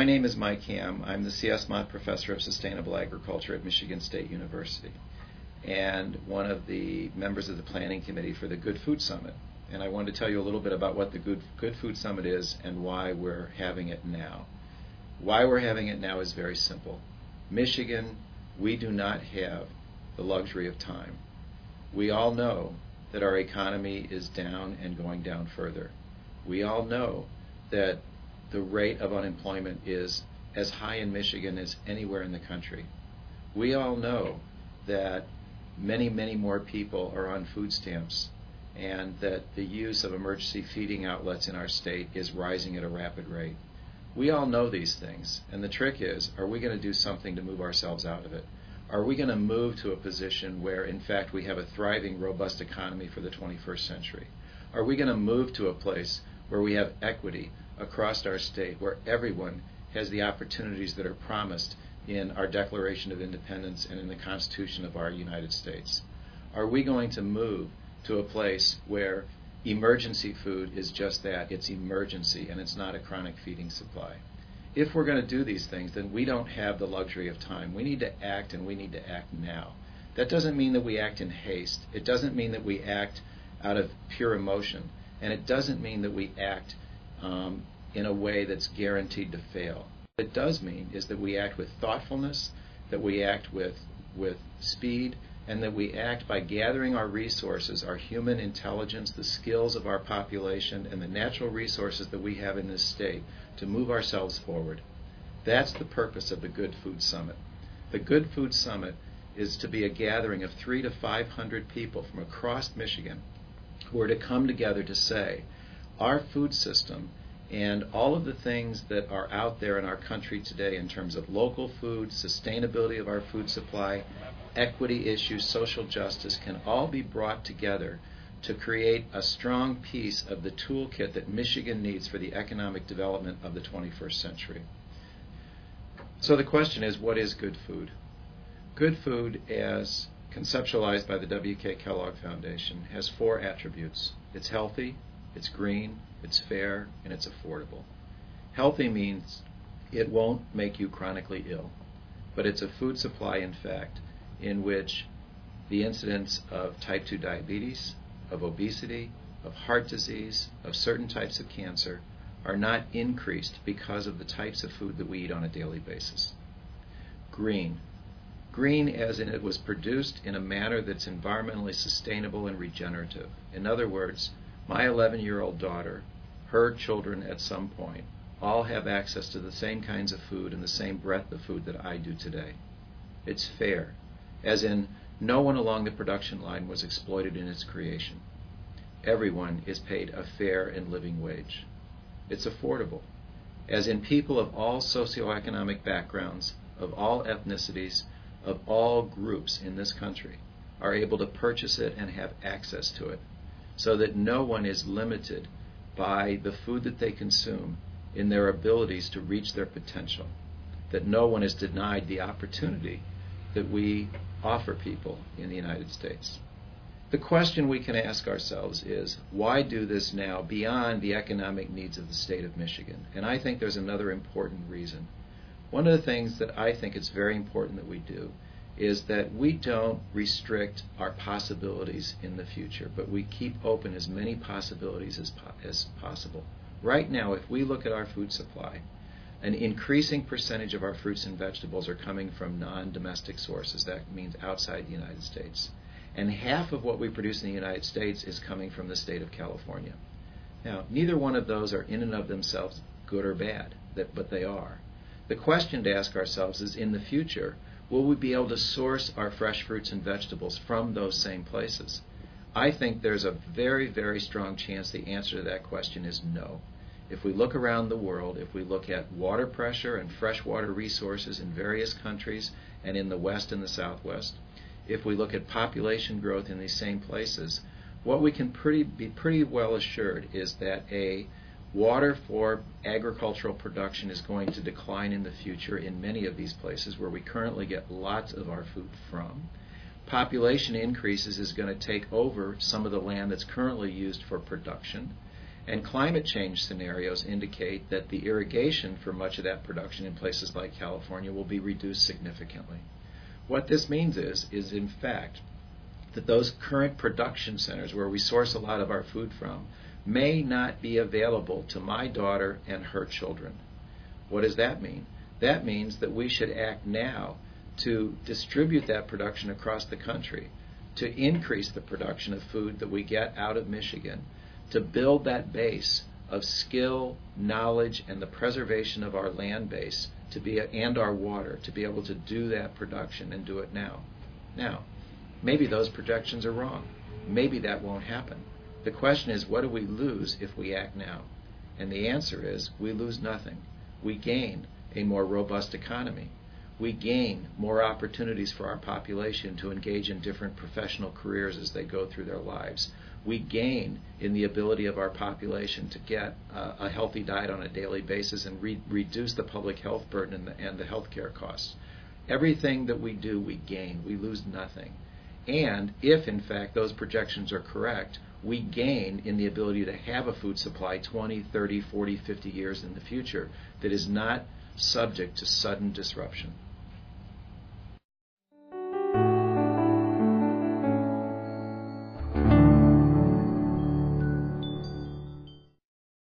My name is Mike Hamm. I'm the C.S. Mott Professor of Sustainable Agriculture at Michigan State University and one of the members of the planning committee for the Good Food Summit. And I wanted to tell you a little bit about what the Good Food Summit is and why we're having it now. Why we're having it now is very simple. Michigan, we do not have the luxury of time. We all know that our economy is down and going down further. We all know that the rate of unemployment is as high in Michigan as anywhere in the country. We all know that many, many more people are on food stamps and that the use of emergency feeding outlets in our state is rising at a rapid rate. We all know these things, and the trick is, are we going to do something to move ourselves out of it? Are we going to move to a position where, in fact, we have a thriving, robust economy for the 21st century? Are we going to move to a place where we have equity across our state, where everyone has the opportunities that are promised in our Declaration of Independence and in the Constitution of our United States? Are we going to move to a place where emergency food is just that? It's emergency, and it's not a chronic feeding supply. If we're going to do these things, then we don't have the luxury of time. We need to act, and we need to act now. That doesn't mean that we act in haste. It doesn't mean that we act out of pure emotion. And it doesn't mean that we act in a way that's guaranteed to fail. What it does mean is that we act with thoughtfulness, that we act with speed, and that we act by gathering our resources, our human intelligence, the skills of our population, and the natural resources that we have in this state to move ourselves forward. That's the purpose of the Good Food Summit. The Good Food Summit is to be a gathering of 300 to 500 people from across Michigan who are to come together to say, our food system and all of the things that are out there in our country today in terms of local food, sustainability of our food supply, equity issues, social justice, can all be brought together to create a strong piece of the toolkit that Michigan needs for the economic development of the 21st century. So the question is, what is good food? Good food, as conceptualized by the W.K. Kellogg Foundation, has 4 attributes. It's healthy, it's green, it's fair, and it's affordable. Healthy means it won't make you chronically ill, but it's a food supply, in fact, in which the incidence of type 2 diabetes, of obesity, of heart disease, of certain types of cancer are not increased because of the types of food that we eat on a daily basis. Green. Green as in it was produced in a manner that's environmentally sustainable and regenerative. In other words, my 11-year-old daughter, her children at some point, all have access to the same kinds of food and the same breadth of food that I do today. It's fair, as in no one along the production line was exploited in its creation. Everyone is paid a fair and living wage. It's affordable, as in people of all socioeconomic backgrounds, of all ethnicities, of all groups in this country are able to purchase it and have access to it, so that no one is limited by the food that they consume in their abilities to reach their potential, that no one is denied the opportunity that we offer people in the United States. The question we can ask ourselves is, why do this now beyond the economic needs of the state of Michigan? And I think there's another important reason. One of the things that I think it's very important that we do is that we don't restrict our possibilities in the future, but we keep open as many possibilities as possible. Right now, if we look at our food supply, an increasing percentage of our fruits and vegetables are coming from non-domestic sources. That means outside the United States. And half of what we produce in the United States is coming from the state of California. Now, neither one of those are in and of themselves good or bad, but they are. The question to ask ourselves is, in the future, will we be able to source our fresh fruits and vegetables from those same places? I think there's a very, very strong chance the answer to that question is no. If we look around the world, if we look at water pressure and freshwater resources in various countries and in the West and the Southwest, if we look at population growth in these same places, what we can be pretty well assured is that water for agricultural production is going to decline in the future in many of these places where we currently get lots of our food from. Population increases is going to take over some of the land that's currently used for production. And climate change scenarios indicate that the irrigation for much of that production in places like California will be reduced significantly. What this means is in fact, that those current production centers where we source a lot of our food from may not be available to my daughter and her children. What does that mean? That means that we should act now to distribute that production across the country, to increase the production of food that we get out of Michigan, to build that base of skill, knowledge, and the preservation of our land base and our water to be able to do that production and do it now. Now, maybe those projections are wrong. Maybe that won't happen. The question is, what do we lose if we act now? And the answer is, we lose nothing. We gain a more robust economy. We gain more opportunities for our population to engage in different professional careers as they go through their lives. We gain in the ability of our population to get a healthy diet on a daily basis and reduce the public health burden and the health care costs. Everything that we do, we gain. We lose nothing. And if, in fact, those projections are correct, we gain in the ability to have a food supply 20, 30, 40, 50 years in the future that is not subject to sudden disruption.